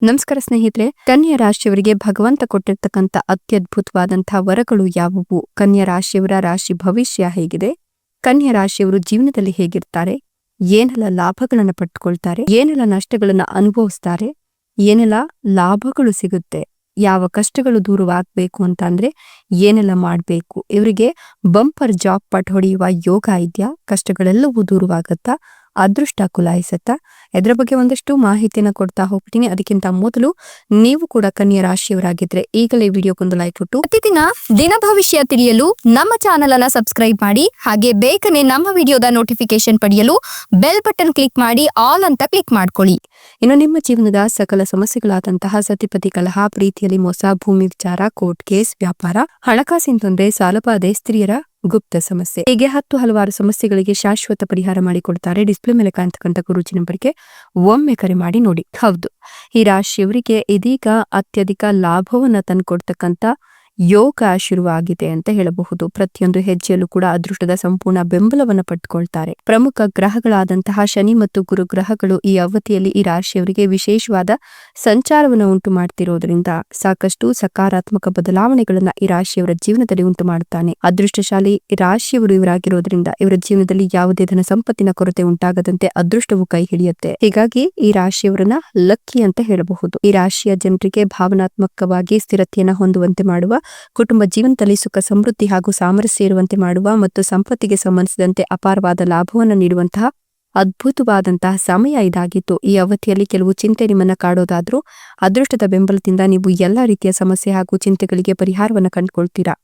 ನಮಸ್ಕಾರ ಸ್ನೇಹಿತರೆ, ಕನ್ಯಾ ರಾಶಿಯವರಿಗೆ ಭಗವಂತ ಕೊಟ್ಟಿರ್ತಕ್ಕಂಥ ಅತ್ಯದ್ಭುತವಾದಂತಹ ವರಗಳು ಯಾವುವು? ಕನ್ಯಾ ರಾಶಿಯವರ ರಾಶಿ ಭವಿಷ್ಯ ಹೇಗಿದೆ? ಕನ್ಯಾ ರಾಶಿಯವರು ಜೀವನದಲ್ಲಿ ಹೇಗಿರ್ತಾರೆ? ಏನೆಲ್ಲ ಲಾಭಗಳನ್ನ ಪಡ್ಕೊಳ್ತಾರೆ? ಏನೆಲ್ಲ ನಷ್ಟಗಳನ್ನ ಅನುಭವಿಸ್ತಾರೆ? ಏನೆಲ್ಲ ಲಾಭಗಳು ಸಿಗುತ್ತೆ? ಯಾವ ಕಷ್ಟಗಳು ದೂರವಾಗಬೇಕು ಅಂತ ಅಂದ್ರೆ ಏನೆಲ್ಲ ಮಾಡಬೇಕು? ಇವರಿಗೆ ಬಂಪರ್ ಜಾಬ್ ಪಟ್ ಹೊಡೆಯುವ ಯೋಗ ಇದೆಯಾ? ಕಷ್ಟಗಳೆಲ್ಲವೂ ದೂರವಾಗತ್ತಾ? ಅದೃಷ್ಟ ಕುಲಾಯಿಸತ್ತಾ? ಇದರ ಬಗ್ಗೆ ಒಂದಷ್ಟು ಮಾಹಿತಿನ ಕೊಡ್ತಾ ಹೋಗ್ತೀನಿ. ಅದಕ್ಕಿಂತ ಮೊದಲು ನೀವು ಕೂಡ ಕನ್ಯಾ ರಾಶಿಯವರಾಗಿದ್ರೆ ಈಗಲೇ ವಿಡಿಯೋಗೊಂದು ಲೈಕ್ ಕೊಟ್ಟು ಪ್ರತಿದಿನ ದಿನ ಭವಿಷ್ಯ ತಿಳಿಯಲು ನಮ್ಮ ಚಾನೆಲ್ ಅನ್ನ ಸಬ್ಸ್ಕ್ರೈಬ್ ಮಾಡಿ. ಹಾಗೆ ಬೇಗನೆ ನಮ್ಮ ವಿಡಿಯೋದ ನೋಟಿಫಿಕೇಶನ್ ಪಡೆಯಲು ಬೆಲ್ ಬಟನ್ ಕ್ಲಿಕ್ ಮಾಡಿ ಆಲ್ ಅಂತ ಕ್ಲಿಕ್ ಮಾಡ್ಕೊಳ್ಳಿ. ಇನ್ನು ನಿಮ್ಮ ಜೀವನದ ಸಕಲ ಸಮಸ್ಯೆಗಳಾದಂತಹ ಸತಿಪತಿ ಕಲಹ, ಪ್ರೀತಿಯಲ್ಲಿ ಮೋಸ, ಭೂಮಿ ವಿಚಾರ, ಕೋರ್ಟ್ ಕೇಸ್, ವ್ಯಾಪಾರ, ಹಣಕಾಸಿನ ತೊಂದರೆ, ಸಾಲಬಾಧೆ, ಸ್ತ್ರೀಯರ ಗುಪ್ತ ಸಮಸ್ಯೆ, ಹೀಗೆ ಹಲವಾರು ಸಮಸ್ಯೆಗಳಿಗೆ ಶಾಶ್ವತ ಪರಿಹಾರ ಮಾಡಿಕೊಡ್ತಾರೆ. ಡಿಸ್ಪ್ಲೇ ಮೇಲೆ ಕಾಣ್ತಕ್ಕಂಥ ಗುರೂಜಿ ನಂಬರ್ಗೆ ಒಮ್ಮೆ ಕರೆ ಮಾಡಿ ನೋಡಿ. ಹೌದು, ಈ ರಾಶಿಯವರಿಗೆ ಇದೀಗ ಅತ್ಯಧಿಕ ಲಾಭವನ್ನ ತಂದುಕೊಡ್ತಕ್ಕಂಥ ಯೋಗ ಶುರುವಾಗಿದೆ ಅಂತ ಹೇಳಬಹುದು. ಪ್ರತಿಯೊಂದು ಹೆಜ್ಜೆಯಲ್ಲೂ ಕೂಡ ಅದೃಷ್ಟದ ಸಂಪೂರ್ಣ ಬೆಂಬಲವನ್ನು ಪಡ್ಕೊಳ್ತಾರೆ. ಪ್ರಮುಖ ಗ್ರಹಗಳಾದಂತಹ ಶನಿ ಮತ್ತು ಗುರು ಗ್ರಹಗಳು ಈ ಅವಧಿಯಲ್ಲಿ ಈ ರಾಶಿಯವರಿಗೆ ವಿಶೇಷವಾದ ಸಂಚಾರವನ್ನು ಉಂಟು ಮಾಡ್ತಿರೋದ್ರಿಂದ ಸಾಕಷ್ಟು ಸಕಾರಾತ್ಮಕ ಬದಲಾವಣೆಗಳನ್ನ ಈ ರಾಶಿಯವರ ಜೀವನದಲ್ಲಿ ಉಂಟು ಮಾಡುತ್ತಾನೆ. ಅದೃಷ್ಟಶಾಲಿ ರಾಶಿಯವರು ಇವರಾಗಿರೋದ್ರಿಂದ ಇವರ ಜೀವನದಲ್ಲಿ ಯಾವುದೇ ಧನ ಸಂಪತ್ತಿನ ಕೊರತೆ ಉಂಟಾಗದಂತೆ ಅದೃಷ್ಟವು ಕೈ ಹಿಡಿಯುತ್ತೆ. ಹೀಗಾಗಿ ಈ ರಾಶಿಯವರನ್ನ ಲಕ್ಕಿ ಅಂತ ಹೇಳಬಹುದು. ಈ ರಾಶಿಯ ಜನರಿಗೆ ಭಾವನಾತ್ಮಕವಾಗಿ ಸ್ಥಿರತೆಯನ್ನು ಹೊಂದುವಂತೆ ಮಾಡುವ, ಕುಟುಂಬ ಜೀವನದಲ್ಲಿ ಸುಖ ಸಮೃದ್ಧಿ ಹಾಗೂ ಸಾಮರಸ್ಯ ಇರುವಂತೆ ಮಾಡುವ ಮತ್ತು ಸಂಪತ್ತಿಗೆ ಸಂಬಂಧಿಸಿದಂತೆ ಅಪಾರವಾದ ಲಾಭವನ್ನು ನೀಡುವಂತಹ ಅದ್ಭುತವಾದಂತಹ ಸಮಯ ಇದಾಗಿತ್ತು. ಈ ಅವಧಿಯಲ್ಲಿ ಕೆಲವು ಚಿಂತೆ ನಿಮ್ಮನ್ನ ಕಾಡೋದಾದ್ರೂ ಅದೃಷ್ಟದ ಬೆಂಬಲದಿಂದ ನೀವು ಎಲ್ಲಾ ರೀತಿಯ ಸಮಸ್ಯೆ ಹಾಗೂ ಚಿಂತೆಗಳಿಗೆ ಪರಿಹಾರವನ್ನು ಕಂಡುಕೊಳ್ತೀರಾ.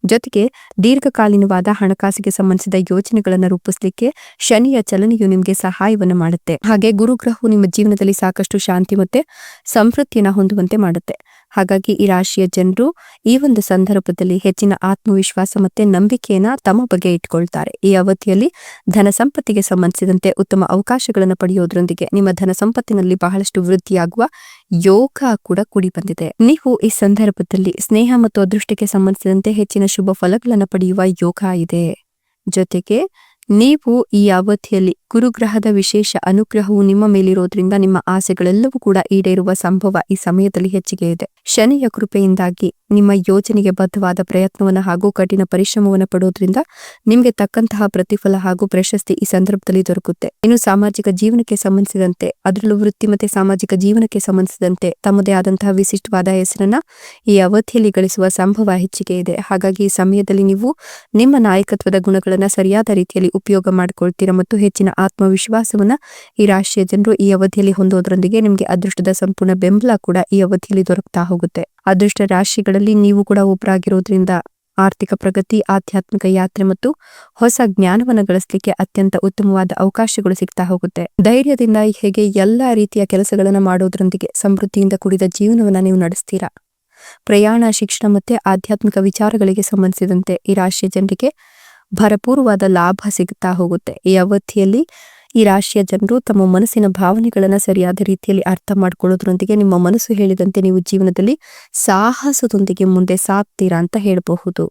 ಜೊತೆಗೆ ದೀರ್ಘಕಾಲೀನವಾದ ಹಣಕಾಸಿಗೆ ಸಂಬಂಧಿಸಿದ ಯೋಜನೆಗಳನ್ನು ರೂಪಿಸಲಿಕ್ಕೆ ಶನಿಯ ಚಲನೆಯು ನಿಮಗೆ ಸಹಾಯವನ್ನು ಮಾಡುತ್ತೆ. ಹಾಗೆ ಗುರುಗ್ರಹವು ನಿಮ್ಮ ಜೀವನದಲ್ಲಿ ಸಾಕಷ್ಟು ಶಾಂತಿ ಮತ್ತೆ ಸಮೃದ್ಧಿಯನ್ನು ಹೊಂದುವಂತೆ ಮಾಡುತ್ತೆ. ಹಾಗಾಗಿ ಈ ರಾಶಿಯ ಜನರು ಈ ಒಂದು ಸಂದರ್ಭದಲ್ಲಿ ಹೆಚ್ಚಿನ ಆತ್ಮವಿಶ್ವಾಸ ಮತ್ತೆ ನಂಬಿಕೆಯನ್ನ ತಮ್ಮ ಬಗ್ಗೆ ಇಟ್ಕೊಳ್ತಾರೆ. ಈ ಅವಧಿಯಲ್ಲಿ ಧನ ಸಂಪತ್ತಿಗೆ ಸಂಬಂಧಿಸಿದಂತೆ ಉತ್ತಮ ಅವಕಾಶಗಳನ್ನು ಪಡೆಯೋದ್ರೊಂದಿಗೆ ನಿಮ್ಮ ಧನ ಸಂಪತ್ತಿನಲ್ಲಿ ಬಹಳಷ್ಟು ವೃದ್ಧಿಯಾಗುವ ಯೋಗ ಕೂಡ ಕೂಡಿ ಬಂದಿದೆ. ನೀವು ಈ ಸಂದರ್ಭದಲ್ಲಿ ಸ್ನೇಹ ಮತ್ತು ಅದೃಷ್ಟಕ್ಕೆ ಸಂಬಂಧಿಸಿದಂತೆ ಹೆಚ್ಚಿನ ಶುಭ ಫಲಗಳನ್ನು ಪಡೆಯುವ ಯೋಗ ಇದೆ. ಜೊತೆಗೆ ನೀವು ಈ ಅವಧಿಯಲ್ಲಿ ಗುರುಗ್ರಹದ ವಿಶೇಷ ಅನುಗ್ರಹವು ನಿಮ್ಮ ಮೇಲಿರೋದ್ರಿಂದ ನಿಮ್ಮ ಆಸೆಗಳೆಲ್ಲವೂ ಕೂಡ ಈಡೇರುವ ಸಂಭವ ಈ ಸಮಯದಲ್ಲಿ ಹೆಚ್ಚಿಗೆ ಇದೆ. ಶನಿಯ ಕೃಪೆಯಿಂದಾಗಿ ನಿಮ್ಮ ಯೋಜನೆಗೆ ಬದ್ಧವಾದ ಪ್ರಯತ್ನವನ್ನು ಹಾಗೂ ಕಠಿಣ ಪರಿಶ್ರಮವನ್ನು ಪಡೋದ್ರಿಂದ ನಿಮಗೆ ತಕ್ಕಂತಹ ಪ್ರತಿಫಲ ಹಾಗೂ ಪ್ರಶಸ್ತಿ ಈ ಸಂದರ್ಭದಲ್ಲಿ ದೊರಕುತ್ತೆ. ಇನ್ನು ಸಾಮಾಜಿಕ ಜೀವನಕ್ಕೆ ಸಂಬಂಧಿಸಿದಂತೆ, ಅದರಲ್ಲೂ ವೃತ್ತಿ ಮತ್ತೆ ಸಾಮಾಜಿಕ ಜೀವನಕ್ಕೆ ಸಂಬಂಧಿಸಿದಂತೆ ತಮ್ಮದೇ ಆದಂತಹ ವಿಶಿಷ್ಟವಾದ ಹೆಸರನ್ನ ಈ ಅವಧಿಯಲ್ಲಿ ಗಳಿಸುವ ಸಂಭವ ಹೆಚ್ಚಿಗೆ ಇದೆ. ಹಾಗಾಗಿ ಈ ಸಮಯದಲ್ಲಿ ನೀವು ನಿಮ್ಮ ನಾಯಕತ್ವದ ಗುಣಗಳನ್ನ ಸರಿಯಾದ ರೀತಿಯಲ್ಲಿ ಉಪಯೋಗ ಮಾಡಿಕೊಳ್ತೀರಾ ಮತ್ತು ಹೆಚ್ಚಿನ ಆತ್ಮವಿಶ್ವಾಸವನ್ನ ಈ ರಾಶಿಯ ಜನರು ಈ ಅವಧಿಯಲ್ಲಿ ಹೊಂದೋದ್ರೊಂದಿಗೆ ನಿಮಗೆ ಅದೃಷ್ಟದ ಸಂಪೂರ್ಣ ಬೆಂಬಲ ಕೂಡ ಈ ಅವಧಿಯಲ್ಲಿ ದೊರಕ್ತಾ ಹೋಗುತ್ತೆ. ಅದೃಷ್ಟ ರಾಶಿಗಳಲ್ಲಿ ನೀವು ಕೂಡ ಒಬ್ಬರಾಗಿರೋದ್ರಿಂದ ಆರ್ಥಿಕ ಪ್ರಗತಿ, ಆಧ್ಯಾತ್ಮಿಕ ಯಾತ್ರೆ ಮತ್ತು ಹೊಸ ಜ್ಞಾನವನ್ನು ಗಳಿಸಲಿಕ್ಕೆ ಅತ್ಯಂತ ಉತ್ತಮವಾದ ಅವಕಾಶಗಳು ಸಿಗ್ತಾ ಹೋಗುತ್ತೆ. ಧೈರ್ಯದಿಂದ ಹೇಗೆ ಎಲ್ಲಾ ರೀತಿಯ ಕೆಲಸಗಳನ್ನ ಮಾಡೋದ್ರೊಂದಿಗೆ ಸಮೃದ್ಧಿಯಿಂದ ಕೂಡಿದ ಜೀವನವನ್ನ ನೀವು ನಡೆಸ್ತೀರಾ. ಪ್ರಯಾಣ, ಶಿಕ್ಷಣ ಮತ್ತೆ ಆಧ್ಯಾತ್ಮಿಕ ವಿಚಾರಗಳಿಗೆ ಸಂಬಂಧಿಸಿದಂತೆ ಈ ರಾಶಿಯ ಜನರಿಗೆ ಭರಪೂರವಾದ ಲಾಭ ಸಿಗುತ್ತಾ ಹೋಗುತ್ತೆ. ಈ ಅವಧಿಯಲ್ಲಿ ಈ ರಾಶಿಯ ಜನರು ತಮ್ಮ ಮನಸ್ಸಿನ ಭಾವನೆಗಳನ್ನ ಸರಿಯಾದ ರೀತಿಯಲ್ಲಿ ಅರ್ಥ ಮಾಡ್ಕೊಳ್ಳೋದ್ರೊಂದಿಗೆ ನಿಮ್ಮ ಮನಸ್ಸು ಹೇಳಿದಂತೆ ನೀವು ಜೀವನದಲ್ಲಿ ಸಾಹಸದೊಂದಿಗೆ ಮುಂದೆ ಸಾಗ್ತೀರಾ ಅಂತ ಹೇಳಬಹುದು.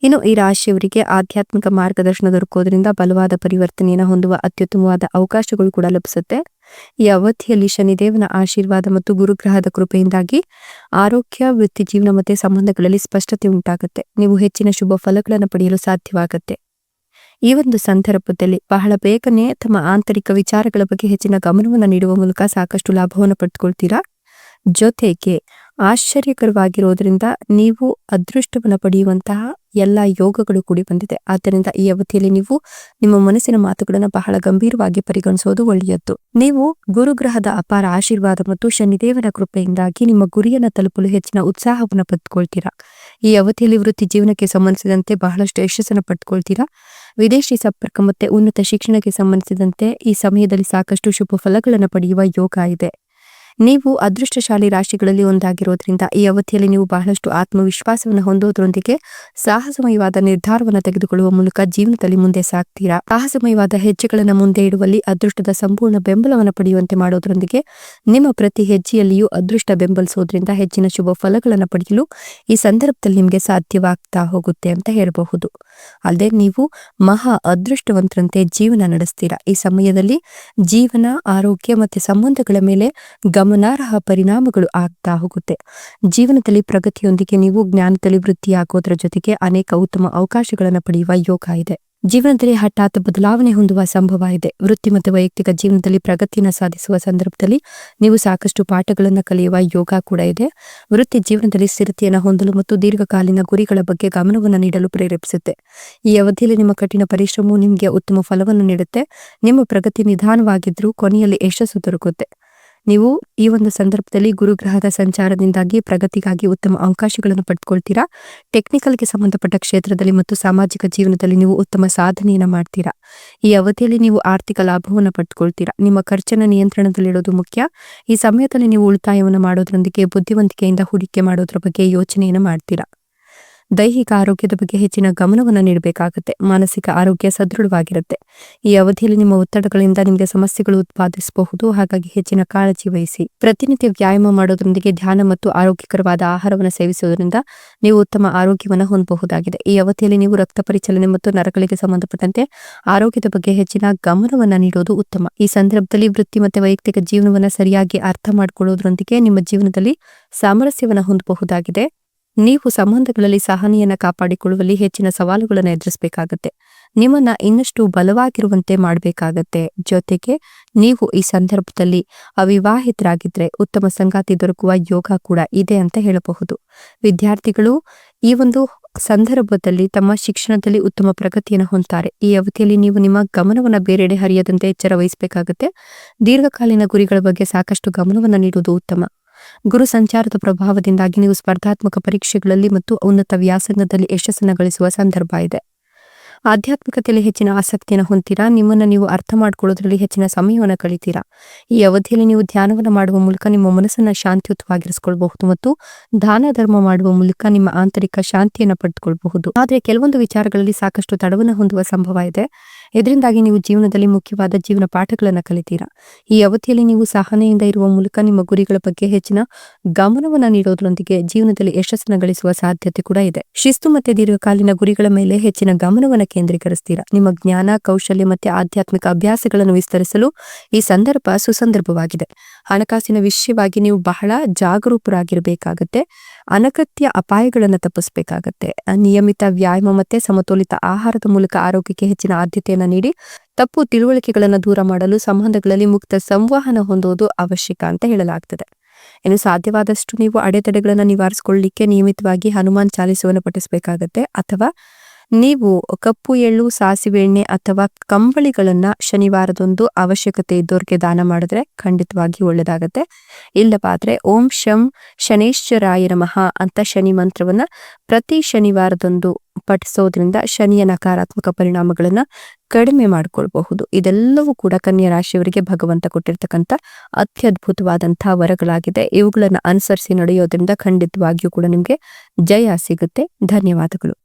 ಇನ್ನು ಈ ರಾಶಿಯವರಿಗೆ ಆಧ್ಯಾತ್ಮಿಕ ಮಾರ್ಗದರ್ಶನ ದೊರಕೋದ್ರಿಂದ ಬಲವಾದ ಪರಿವರ್ತನೆಯನ್ನು ಹೊಂದುವ ಅತ್ಯುತ್ತಮವಾದ ಅವಕಾಶಗಳು ಕೂಡ ಲಭಿಸುತ್ತೆ. ಈ ಅವಧಿಯಲ್ಲಿ ಶನಿದೇವನ ಆಶೀರ್ವಾದ ಮತ್ತು ಗುರುಗ್ರಹದ ಕೃಪೆಯಿಂದಾಗಿ ಆರೋಗ್ಯ, ವೃತ್ತಿ ಜೀವನ ಮತ್ತೆ ಸಂಬಂಧಗಳಲ್ಲಿ ಸ್ಪಷ್ಟತೆ ಉಂಟಾಗುತ್ತೆ. ನೀವು ಹೆಚ್ಚಿನ ಶುಭ ಫಲಗಳನ್ನು ಪಡೆಯಲು ಸಾಧ್ಯವಾಗುತ್ತೆ. ಈ ಒಂದು ಸಂದರ್ಭದಲ್ಲಿ ಬಹಳ ಬೇಗನೆ ತಮ್ಮ ಆಂತರಿಕ ವಿಚಾರಗಳ ಬಗ್ಗೆ ಹೆಚ್ಚಿನ ಗಮನವನ್ನು ನೀಡುವ ಮೂಲಕ ಸಾಕಷ್ಟು ಲಾಭವನ್ನು ಪಡೆದುಕೊಳ್ತೀರಾ. ಜೊತೆಗೆ ಆಶ್ಚರ್ಯಕರವಾಗಿರೋದ್ರಿಂದ ನೀವು ಅದೃಷ್ಟವನ್ನು ಪಡೆಯುವಂತಹ ಎಲ್ಲಾ ಯೋಗಗಳು ಕೂಡಿ ಬಂದಿದೆ. ಆದ್ದರಿಂದ ಈ ಅವಧಿಯಲ್ಲಿ ನೀವು ನಿಮ್ಮ ಮನಸ್ಸಿನ ಮಾತುಗಳನ್ನು ಬಹಳ ಗಂಭೀರವಾಗಿ ಪರಿಗಣಿಸೋದು ಒಳ್ಳೆಯದ್ದು. ನೀವು ಗುರುಗ್ರಹದ ಅಪಾರ ಆಶೀರ್ವಾದ ಮತ್ತು ಶನಿದೇವನ ಕೃಪೆಯಿಂದಾಗಿ ನಿಮ್ಮ ಗುರಿಯನ್ನು ತಲುಪಲು ಹೆಚ್ಚಿನ ಉತ್ಸಾಹವನ್ನು ಪಡೆದುಕೊಳ್ತೀರಾ. ಈ ಅವಧಿಯಲ್ಲಿ ವೃತ್ತಿ ಜೀವನಕ್ಕೆ ಸಂಬಂಧಿಸಿದಂತೆ ಬಹಳಷ್ಟು ಯಶಸ್ಸನ್ನು ಪಡೆದುಕೊಳ್ತೀರಾ. ವಿದೇಶಿ ಸಂಪರ್ಕ ಮತ್ತೆ ಉನ್ನತ ಶಿಕ್ಷಣಕ್ಕೆ ಸಂಬಂಧಿಸಿದಂತೆ ಈ ಸಮಯದಲ್ಲಿ ಸಾಕಷ್ಟು ಶುಭ ಫಲಗಳನ್ನು ಪಡೆಯುವ ಯೋಗ ಇದೆ. ನೀವು ಅದೃಷ್ಟಶಾಲಿ ರಾಶಿಗಳಲ್ಲಿ ಒಂದಾಗಿರೋದ್ರಿಂದ ಈ ಅವಧಿಯಲ್ಲಿ ನೀವು ಬಹಳಷ್ಟು ಆತ್ಮವಿಶ್ವಾಸವನ್ನು ಹೊಂದೋದ್ರೊಂದಿಗೆ ಸಾಹಸಮಯವಾದ ನಿರ್ಧಾರವನ್ನು ತೆಗೆದುಕೊಳ್ಳುವ ಮೂಲಕ ಜೀವನದಲ್ಲಿ ಮುಂದೆ ಸಾಗ್ತೀರಾ. ಸಾಹಸಮಯವಾದ ಹೆಜ್ಜೆಗಳನ್ನು ಮುಂದೆ ಇಡುವಲ್ಲಿ ಅದೃಷ್ಟದ ಸಂಪೂರ್ಣ ಬೆಂಬಲವನ್ನು ಪಡೆಯುವಂತೆ ಮಾಡೋದ್ರೊಂದಿಗೆ ನಿಮ್ಮ ಪ್ರತಿ ಹೆಜ್ಜೆಯಲ್ಲಿಯೂ ಅದೃಷ್ಟ ಬೆಂಬಲಿಸೋದ್ರಿಂದ ಹೆಚ್ಚಿನ ಶುಭ ಫಲಗಳನ್ನು ಪಡೆಯಲು ಈ ಸಂದರ್ಭದಲ್ಲಿ ನಿಮಗೆ ಸಾಧ್ಯವಾಗ್ತಾ ಹೋಗುತ್ತೆ ಅಂತ ಹೇಳಬಹುದು. ಅಲ್ಲದೆ ನೀವು ಮಹಾ ಅದೃಷ್ಟವಂತರಂತೆ ಜೀವನ ನಡೆಸ್ತೀರಾ. ಈ ಸಮಯದಲ್ಲಿ ಜೀವನ, ಆರೋಗ್ಯ ಮತ್ತೆ ಸಂಬಂಧಗಳ ಮೇಲೆ ಗಮನಾರ್ಹ ಪರಿಣಾಮಗಳು ಆಗ್ತಾ ಹೋಗುತ್ತೆ. ಜೀವನದಲ್ಲಿ ಪ್ರಗತಿಯೊಂದಿಗೆ ನೀವು ಜ್ಞಾನದಲ್ಲಿ ವೃದ್ಧಿಯಾಗೋದ್ರ ಜೊತೆಗೆ ಅನೇಕ ಉತ್ತಮ ಅವಕಾಶಗಳನ್ನು ಪಡೆಯುವ ಯೋಗ ಇದೆ. ಜೀವನದಲ್ಲಿ ಹಠಾತ್ ಬದಲಾವಣೆ ಹೊಂದುವ ಸಂಭವ ಇದೆ. ವೃತ್ತಿ ಮತ್ತು ವೈಯಕ್ತಿಕ ಜೀವನದಲ್ಲಿ ಪ್ರಗತಿಯನ್ನು ಸಾಧಿಸುವ ಸಂದರ್ಭದಲ್ಲಿ ನೀವು ಸಾಕಷ್ಟು ಪಾಠಗಳನ್ನು ಕಲಿಯುವ ಯೋಗ ಕೂಡ ಇದೆ. ವೃತ್ತಿ ಜೀವನದಲ್ಲಿ ಸ್ಥಿರತೆಯನ್ನು ಹೊಂದಲು ಮತ್ತು ದೀರ್ಘಕಾಲೀನ ಗುರಿಗಳ ಬಗ್ಗೆ ಗಮನವನ್ನು ನೀಡಲು ಪ್ರೇರೇಪಿಸುತ್ತೆ. ಈ ಅವಧಿಯಲ್ಲಿ ನಿಮ್ಮ ಕಠಿಣ ಪರಿಶ್ರಮವು ನಿಮಗೆ ಉತ್ತಮ ಫಲವನ್ನು ನೀಡುತ್ತೆ. ನಿಮ್ಮ ಪ್ರಗತಿ ನಿಧಾನವಾಗಿದ್ರೂ ಕೊನೆಯಲ್ಲಿ ಯಶಸ್ಸು ದೊರಕುತ್ತೆ. ನೀವು ಈ ಒಂದು ಸಂದರ್ಭದಲ್ಲಿ ಗುರುಗ್ರಹದ ಸಂಚಾರದಿಂದಾಗಿ ಪ್ರಗತಿಗಾಗಿ ಉತ್ತಮ ಅವಕಾಶಗಳನ್ನು ಪಡೆದುಕೊಳ್ತೀರಾ. ಟೆಕ್ನಿಕಲ್ಗೆ ಸಂಬಂಧಪಟ್ಟ ಕ್ಷೇತ್ರದಲ್ಲಿ ಮತ್ತು ಸಾಮಾಜಿಕ ಜೀವನದಲ್ಲಿ ನೀವು ಉತ್ತಮ ಸಾಧನೆಯನ್ನು ಮಾಡ್ತೀರಾ. ಈ ಅವಧಿಯಲ್ಲಿ ನೀವು ಆರ್ಥಿಕ ಲಾಭವನ್ನು ಪಡೆದುಕೊಳ್ತೀರಾ. ನಿಮ್ಮ ಖರ್ಚನ್ನು ನಿಯಂತ್ರಣದಲ್ಲಿಡೋದು ಮುಖ್ಯ. ಈ ಸಮಯದಲ್ಲಿ ನೀವು ಉಳಿತಾಯವನ್ನು ಮಾಡೋದ್ರೊಂದಿಗೆ ಬುದ್ಧಿವಂತಿಕೆಯಿಂದ ಹೂಡಿಕೆ ಮಾಡೋದ್ರ ಬಗ್ಗೆ ಯೋಚನೆಯನ್ನು ಮಾಡ್ತೀರಾ. ದೈಹಿಕ ಆರೋಗ್ಯದ ಬಗ್ಗೆ ಹೆಚ್ಚಿನ ಗಮನವನ್ನು ನೀಡಬೇಕಾಗುತ್ತೆ. ಮಾನಸಿಕ ಆರೋಗ್ಯ ಸದೃಢವಾಗಿರುತ್ತೆ. ಈ ಅವಧಿಯಲ್ಲಿ ನಿಮ್ಮ ಒತ್ತಡಗಳಿಂದ ನಿಮಗೆ ಸಮಸ್ಯೆಗಳು ಉತ್ಪಾದಿಸಬಹುದು. ಹಾಗಾಗಿ ಹೆಚ್ಚಿನ ಕಾಳಜಿ ವಹಿಸಿ. ಪ್ರತಿನಿತ್ಯ ವ್ಯಾಯಾಮ ಮಾಡೋದ್ರೊಂದಿಗೆ ಧ್ಯಾನ ಮತ್ತು ಆರೋಗ್ಯಕರವಾದ ಆಹಾರವನ್ನು ಸೇವಿಸುವುದರಿಂದ ನೀವು ಉತ್ತಮ ಆರೋಗ್ಯವನ್ನು ಹೊಂದಬಹುದಾಗಿದೆ. ಈ ಅವಧಿಯಲ್ಲಿ ನೀವು ರಕ್ತ ಪರಿಚಲನೆ ಮತ್ತು ನರಗಳಿಗೆ ಸಂಬಂಧಪಟ್ಟಂತೆ ಆರೋಗ್ಯದ ಬಗ್ಗೆ ಹೆಚ್ಚಿನ ಗಮನವನ್ನು ನೀಡೋದು ಉತ್ತಮ. ಈ ಸಂದರ್ಭದಲ್ಲಿ ವೃತ್ತಿ ಮತ್ತು ವೈಯಕ್ತಿಕ ಜೀವನವನ್ನು ಸರಿಯಾಗಿ ಅರ್ಥ ಮಾಡಿಕೊಳ್ಳೋದ್ರೊಂದಿಗೆ ನಿಮ್ಮ ಜೀವನದಲ್ಲಿ ಸಾಮರಸ್ಯವನ್ನು ಹೊಂದಬಹುದಾಗಿದೆ. ನೀವು ಸಂಬಂಧಗಳಲ್ಲಿ ಸಹನೆಯನ್ನು ಕಾಪಾಡಿಕೊಳ್ಳುವಲ್ಲಿ ಹೆಚ್ಚಿನ ಸವಾಲುಗಳನ್ನು ಎದುರಿಸಬೇಕಾಗತ್ತೆ. ನಿಮ್ಮನ್ನ ಇನ್ನಷ್ಟು ಬಲವಾಗಿರುವಂತೆ ಮಾಡಬೇಕಾಗತ್ತೆ. ಜೊತೆಗೆ ನೀವು ಈ ಸಂದರ್ಭದಲ್ಲಿ ಅವಿವಾಹಿತರಾಗಿದ್ರೆ ಉತ್ತಮ ಸಂಗಾತಿ ದೊರಕುವ ಯೋಗ ಕೂಡ ಇದೆ ಅಂತ ಹೇಳಬಹುದು. ವಿದ್ಯಾರ್ಥಿಗಳು ಈ ಒಂದು ಸಂದರ್ಭದಲ್ಲಿ ತಮ್ಮ ಶಿಕ್ಷಣದಲ್ಲಿ ಉತ್ತಮ ಪ್ರಗತಿಯನ್ನು ಹೊಂದ್ತಾರೆ. ಈ ಅವಧಿಯಲ್ಲಿ ನೀವು ನಿಮ್ಮ ಗಮನವನ್ನು ಬೇರೆಡೆ ಹರಿಯದಂತೆ ಎಚ್ಚರ ವಹಿಸಬೇಕಾಗುತ್ತೆ. ದೀರ್ಘಕಾಲೀನ ಗುರಿಗಳ ಬಗ್ಗೆ ಸಾಕಷ್ಟು ಗಮನವನ್ನು ನೀಡುವುದು ಉತ್ತಮ. ಗುರು ಸಂಚಾರದ ಪ್ರಭಾವದಿಂದಾಗಿ ನೀವು ಸ್ಪರ್ಧಾತ್ಮಕ ಪರೀಕ್ಷೆಗಳಲ್ಲಿ ಮತ್ತು ಉನ್ನತ ವ್ಯಾಸಂಗದಲ್ಲಿ ಯಶಸ್ಸನ್ನು ಗಳಿಸುವ ಸಂದರ್ಭ ಇದೆ. ಆಧ್ಯಾತ್ಮಿಕತೆಯಲ್ಲಿ ಹೆಚ್ಚಿನ ಆಸಕ್ತಿಯನ್ನು ಹೊಂದ್ತೀರಾ. ನಿಮ್ಮನ್ನು ನೀವು ಅರ್ಥ ಮಾಡ್ಕೊಳ್ಳೋದ್ರಲ್ಲಿ ಹೆಚ್ಚಿನ ಸಮಯವನ್ನು ಕಳಿತೀರಾ. ಈ ಅವಧಿಯಲ್ಲಿ ನೀವು ಧ್ಯಾನವನ್ನು ಮಾಡುವ ಮೂಲಕ ನಿಮ್ಮ ಮನಸ್ಸನ್ನು ಶಾಂತಿಯುತವಾಗಿರಿಸಿಕೊಳ್ಳಬಹುದು ಮತ್ತು ದಾನ ಧರ್ಮ ಮಾಡುವ ಮೂಲಕ ನಿಮ್ಮ ಆಂತರಿಕ ಶಾಂತಿಯನ್ನು ಪಡೆದುಕೊಳ್ಳಬಹುದು. ಆದರೆ ಕೆಲವೊಂದು ವಿಚಾರಗಳಲ್ಲಿ ಸಾಕಷ್ಟು ತಡವನ್ನು ಹೊಂದುವ ಸಂಭವ ಇದೆ. ಇದರಿಂದಾಗಿ ನೀವು ಜೀವನದಲ್ಲಿ ಮುಖ್ಯವಾದ ಜೀವನ ಪಾಠಗಳನ್ನು ಕಲಿತೀರಾ. ಈ ಅವಧಿಯಲ್ಲಿ ನೀವು ಸಹನೆಯಿಂದ ಇರುವ ಮೂಲಕ ನಿಮ್ಮ ಗುರಿಗಳ ಬಗ್ಗೆ ಹೆಚ್ಚಿನ ಗಮನವನ್ನು ನೀಡೋದ್ರೊಂದಿಗೆ ಜೀವನದಲ್ಲಿ ಯಶಸ್ಸನ್ನು ಗಳಿಸುವ ಸಾಧ್ಯತೆ ಕೂಡ ಇದೆ. ಶಿಸ್ತು ಮತ್ತು ದೀರ್ಘಕಾಲೀನ ಗುರಿಗಳ ಮೇಲೆ ಹೆಚ್ಚಿನ ಗಮನವನ್ನು ಕೇಂದ್ರೀಕರಿಸ್ತೀರಾ. ನಿಮ್ಮ ಜ್ಞಾನ, ಕೌಶಲ್ಯ ಮತ್ತು ಆಧ್ಯಾತ್ಮಿಕ ಅಭ್ಯಾಸಗಳನ್ನು ವಿಸ್ತರಿಸಲು ಈ ಸಂದರ್ಭ ಸುಸಂದರ್ಭವಾಗಿದೆ. ಹಣಕಾಸಿನ ವಿಷಯವಾಗಿ ನೀವು ಬಹಳ ಜಾಗರೂಕರಾಗಿರಬೇಕಾಗತ್ತೆ. ಅನಗತ್ಯ ಅಪಾಯಗಳನ್ನು ತಪ್ಪಿಸಬೇಕಾಗತ್ತೆ. ನಿಯಮಿತ ವ್ಯಾಯಾಮ ಮತ್ತೆ ಸಮತೋಲಿತ ಆಹಾರದ ಮೂಲಕ ಆರೋಗ್ಯಕ್ಕೆ ಹೆಚ್ಚಿನ ಆದ್ಯತೆಯನ್ನು ನೀಡಿ. ತಪ್ಪು ತಿಳುವಳಿಕೆಗಳನ್ನು ದೂರ ಮಾಡಲು ಸಂಬಂಧಗಳಲ್ಲಿ ಮುಕ್ತ ಸಂವಹನ ಹೊಂದೋದು ಅವಶ್ಯಕ ಅಂತ ಹೇಳಲಾಗ್ತದೆ. ಇನ್ನು ಸಾಧ್ಯವಾದಷ್ಟು ನೀವು ಅಡೆತಡೆಗಳನ್ನು ನಿವಾರಿಸಿಕೊಳ್ಳಲಿಕ್ಕೆ ನಿಯಮಿತವಾಗಿ ಹನುಮಾನ್ ಚಾಲಿಸವನ್ನು ಪಠಿಸಬೇಕಾಗತ್ತೆ. ಅಥವಾ ನೀವು ಕಪ್ಪು ಎಳ್ಳು, ಸಾಸಿವೆ ಎಣ್ಣೆ ಅಥವಾ ಕಂಬಳಿಗಳನ್ನ ಶನಿವಾರದೊಂದು ಅವಶ್ಯಕತೆ ಇದ್ದವ್ರಿಗೆ ದಾನ ಮಾಡಿದ್ರೆ ಖಂಡಿತವಾಗಿ ಒಳ್ಳೆದಾಗತ್ತೆ. ಇಲ್ಲವಾದ್ರೆ ಓಂ ಶಂ ಶನೇಶ್ವರಾಯ ನಮಃ ಅಂತ ಶನಿ ಮಂತ್ರವನ್ನ ಪ್ರತಿ ಶನಿವಾರದೊಂದು ಪಠಿಸೋದ್ರಿಂದ ಶನಿಯ ನಕಾರಾತ್ಮಕ ಪರಿಣಾಮಗಳನ್ನ ಕಡಿಮೆ ಮಾಡಿಕೊಳ್ಬಹುದು. ಇದೆಲ್ಲವೂ ಕೂಡ ಕನ್ಯಾ ರಾಶಿಯವರಿಗೆ ಭಗವಂತ ಕೊಟ್ಟಿರ್ತಕ್ಕಂಥ ಅತ್ಯದ್ಭುತವಾದಂತಹ ವರಗಳಾಗಿದೆ. ಇವುಗಳನ್ನ ಅನುಸರಿಸಿ ನಡೆಯೋದ್ರಿಂದ ಖಂಡಿತವಾಗಿಯೂ ಕೂಡ ನಿಮ್ಗೆ ಜಯ ಸಿಗುತ್ತೆ. ಧನ್ಯವಾದಗಳು.